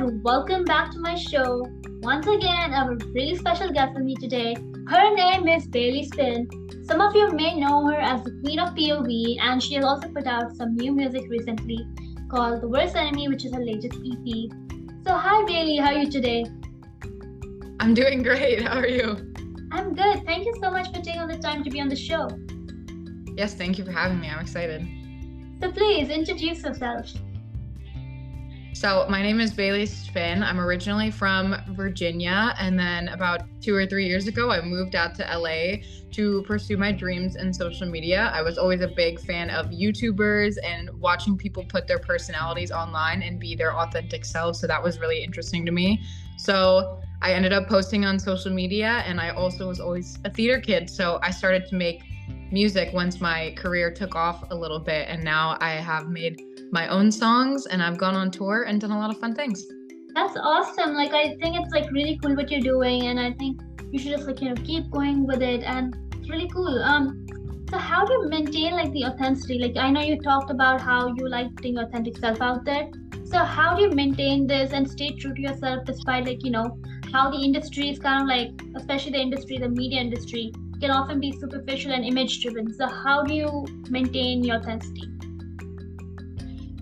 and welcome back to my show. Once again, I have a really special guest with me today. Her name is Bailey Spinn. Some of you may know her as the Queen of POV, and she has also put out some new music recently called The Worst Enemy, which is her latest EP. So, hi Bailey, how are you today? I'm doing great. How are you? I'm good. Thank you so much for taking the time to be on the show. Yes, thank you for having me. I'm excited. So, please introduce yourself. So my name is Bailey Spinn. I'm originally from Virginia, and then about 2 or 3 years ago, I moved out to LA to pursue my dreams in social media. I was always a big fan of YouTubers and watching people put their personalities online and be their authentic selves. So that was really interesting to me. So I ended up posting on social media, and I also was always a theater kid. So I started to make music once my career took off a little bit, and now I have made my own songs and I've gone on tour and done a lot of fun things. That's awesome. I think it's really cool what you're doing, and I think you should just keep going with it, and it's really cool. So how do you maintain the authenticity? I know you talked about how you like putting your authentic self out there. So how do you maintain this and stay true to yourself despite how the industry is especially the media industry can often be superficial and image driven. So how do you maintain your authenticity?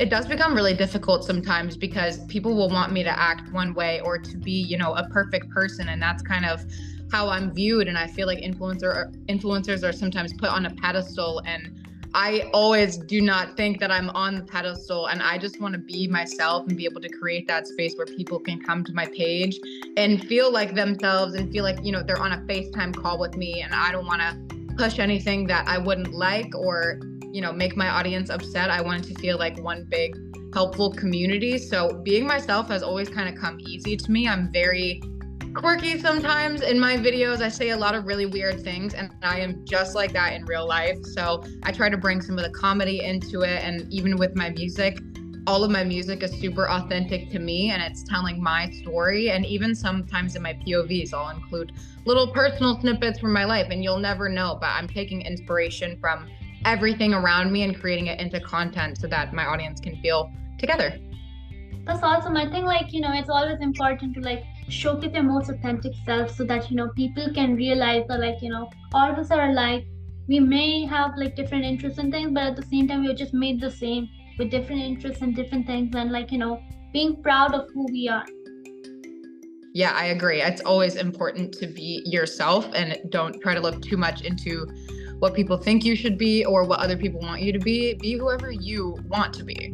It does become really difficult sometimes because people will want me to act one way or to be, a perfect person. And that's kind of how I'm viewed. And I feel like influencers are sometimes put on a pedestal. And I always do not think that I'm on the pedestal. And I just want to be myself and be able to create that space where people can come to my page and feel like themselves and feel like, they're on a FaceTime call with me. And I don't want to push anything that I wouldn't like or make my audience upset. I want it to feel like one big helpful community. So being myself has always kind of come easy to me. I'm very quirky sometimes in my videos. I say a lot of really weird things, and I am just like that in real life. So I try to bring some of the comedy into it. And even with my music, all of my music is super authentic to me, and it's telling my story. And even sometimes in my POVs, I'll include little personal snippets from my life, and you'll never know, but I'm taking inspiration from everything around me and creating it into content so that my audience can feel together. That's awesome. I think it's always important to showcase your most authentic self so that people can realize that all of us are alike. We may have different interests and things, but at the same time we're just made the same with different interests and different things, and being proud of who we are. Yeah, I agree. It's always important to be yourself and don't try to look too much into what people think you should be or what other people want you to be. Be whoever you want to be.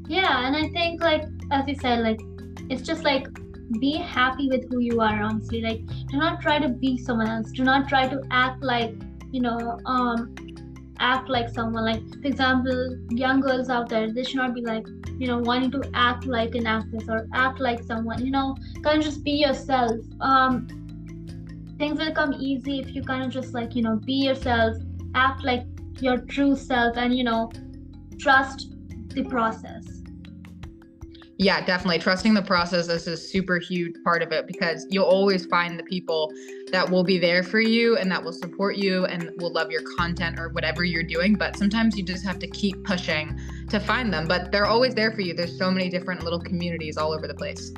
Yeah, and I think as you said, it's just be happy with who you are, honestly. Do not try to be someone else. Do not try to act act like someone. For example, young girls out there, they should not be wanting to act like an actress or act like someone. Kind of just be yourself. Things will come easy if you kind of just be yourself, act like your true self, and trust the process. Yeah, definitely. Trusting the process is a super huge part of it, because you'll always find the people that will be there for you and that will support you and will love your content or whatever you're doing. But sometimes you just have to keep pushing to find them, but they're always there for you. There's so many different little communities all over the place.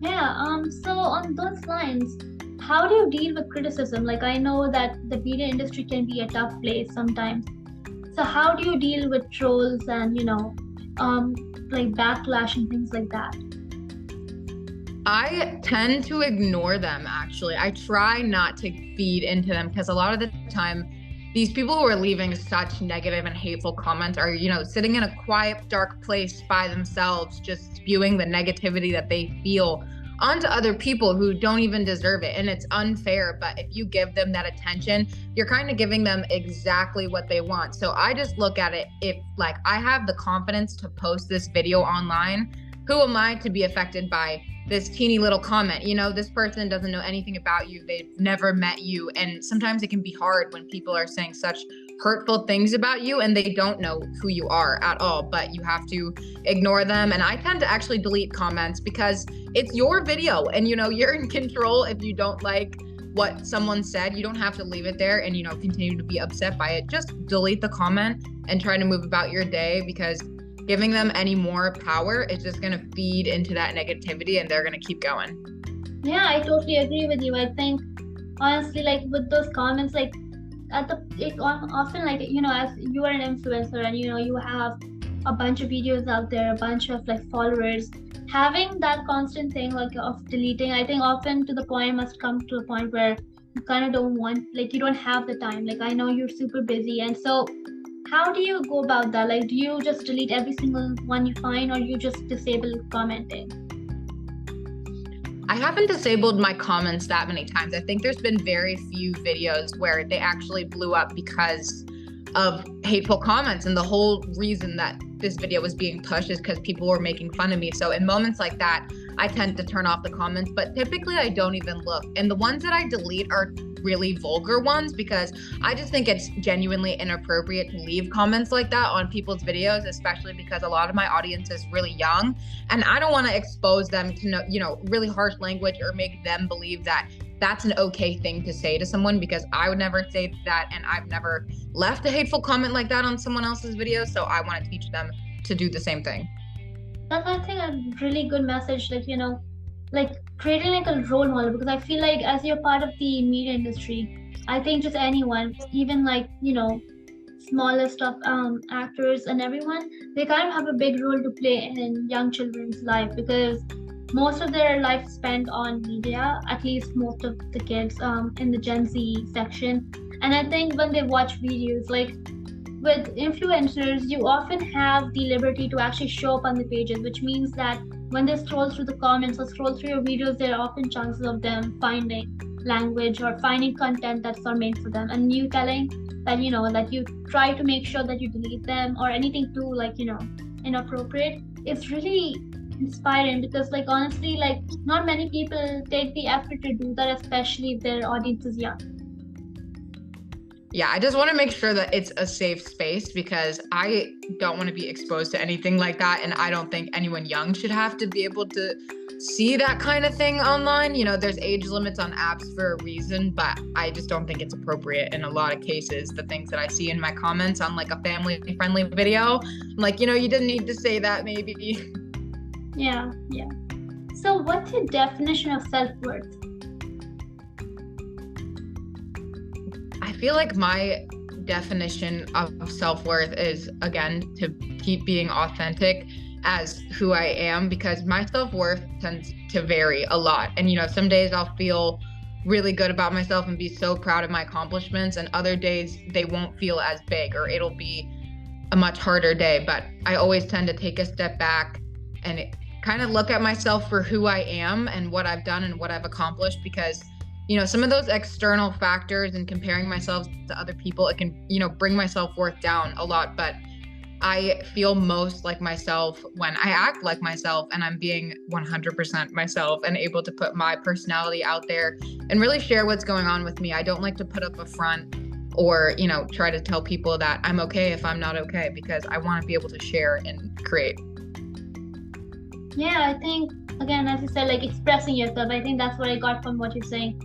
Yeah. So on those lines, how do you deal with criticism? I know that the media industry can be a tough place sometimes. So how do you deal with trolls and backlash and things like that? I tend to ignore them, actually. I try not to feed into them, because a lot of the time, these people who are leaving such negative and hateful comments are, sitting in a quiet, dark place by themselves, just spewing the negativity that they feel onto other people who don't even deserve it. And it's unfair, but if you give them that attention, you're kind of giving them exactly what they want. So I just look at it, if I have the confidence to post this video online, who am I to be affected by this teeny little comment? This person doesn't know anything about you. They've never met you. And sometimes it can be hard when people are saying such hurtful things about you and they don't know who you are at all, but you have to ignore them. And I tend to actually delete comments because it's your video and you're in control. If you don't like what someone said, you don't have to leave it there and continue to be upset by it. Just delete the comment and try to move about your day, because giving them any more power is just going to feed into that negativity, and they're going to keep going. Yeah, I totally agree with you. I think honestly, like with those comments, like often, like as you are an influencer and you have a bunch of videos out there, a bunch of like followers, having that constant thing like of deleting, I think often to the point must come to a point where you kind of don't want, like you don't have the time. Like I know you're super busy, and so how do you go about that? Like, do you just delete every single one you find, or you just disable commenting? I haven't disabled my comments that many times. I think there's been very few videos where they actually blew up because of hateful comments. And the whole reason that this video was being pushed is because people were making fun of me. So in moments like that, I tend to turn off the comments, but typically I don't even look. And the ones that I delete are really vulgar ones because I just think it's genuinely inappropriate to leave comments like that on people's videos, especially because a lot of my audience is really young and I don't want to expose them to really harsh language or make them believe that that's an okay thing to say to someone, because I would never say that, and I've never left a hateful comment like that on someone else's video. So I want to teach them to do the same thing. That's, I think, a really good message, like creating like a role model, because I feel like as you're part of the media industry, I think just anyone, even like smallest of actors and everyone, they kind of have a big role to play in young children's life, because most of their life spent on media, at least most of the kids in the Gen Z section. And I think when they watch videos, like with influencers, you often have the liberty to actually show up on the pages, which means that when they scroll through the comments or scroll through your videos, there are often chances of them finding language or finding content that's not made for them. And you telling that, that you try to make sure that you delete them or anything too, inappropriate, it's really inspiring, because honestly, not many people take the effort to do that, especially if their audience is young. Yeah, I just want to make sure that it's a safe space, because I don't want to be exposed to anything like that. And I don't think anyone young should have to be able to see that kind of thing online. There's age limits on apps for a reason, but I just don't think it's appropriate in a lot of cases. The things that I see in my comments on like a family-friendly video, I'm like, you didn't need to say that maybe. Yeah. So what's your definition of self-worth? I feel like my definition of self-worth is, again, to keep being authentic as who I am, because my self-worth tends to vary a lot. And, some days I'll feel really good about myself and be so proud of my accomplishments, and other days they won't feel as big, or it'll be a much harder day. But I always tend to take a step back and kind of look at myself for who I am and what I've done and what I've accomplished, because some of those external factors and comparing myself to other people, it can, bring my self-worth down a lot. But I feel most like myself when I act like myself and I'm being 100% myself and able to put my personality out there and really share what's going on with me. I don't like to put up a front or, try to tell people that I'm okay if I'm not okay, because I want to be able to share and create. Yeah, I think, again, as you said, expressing yourself, I think that's what I got from what you're saying.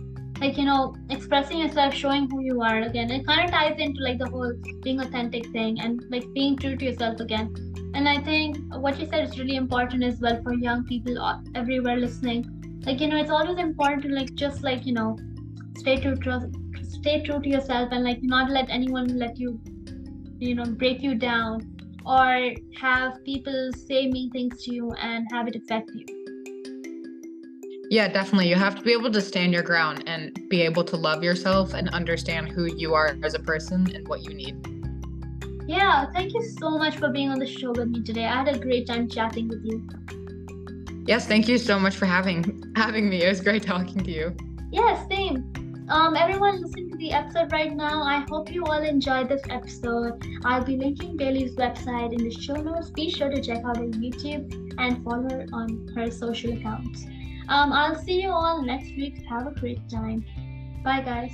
Expressing yourself, showing who you are, again, it kind of ties into the whole being authentic thing and being true to yourself again. And I think what you said is really important as well for young people everywhere listening. It's always important to stay true to yourself, and not let anyone let you break you down, or have people say mean things to you and have it affect you. Yeah, definitely. You have to be able to stand your ground and be able to love yourself and understand who you are as a person and what you need. Yeah, thank you so much for being on the show with me today. I had a great time chatting with you. Yes, thank you so much for having me. It was great talking to you. Yeah, same. Everyone listening to the episode right now, I hope you all enjoyed this episode. I'll be linking Bailey's website in the show notes. Be sure to check out her YouTube and follow her on her social accounts. I'll see you all next week. Have a great time. Bye, guys.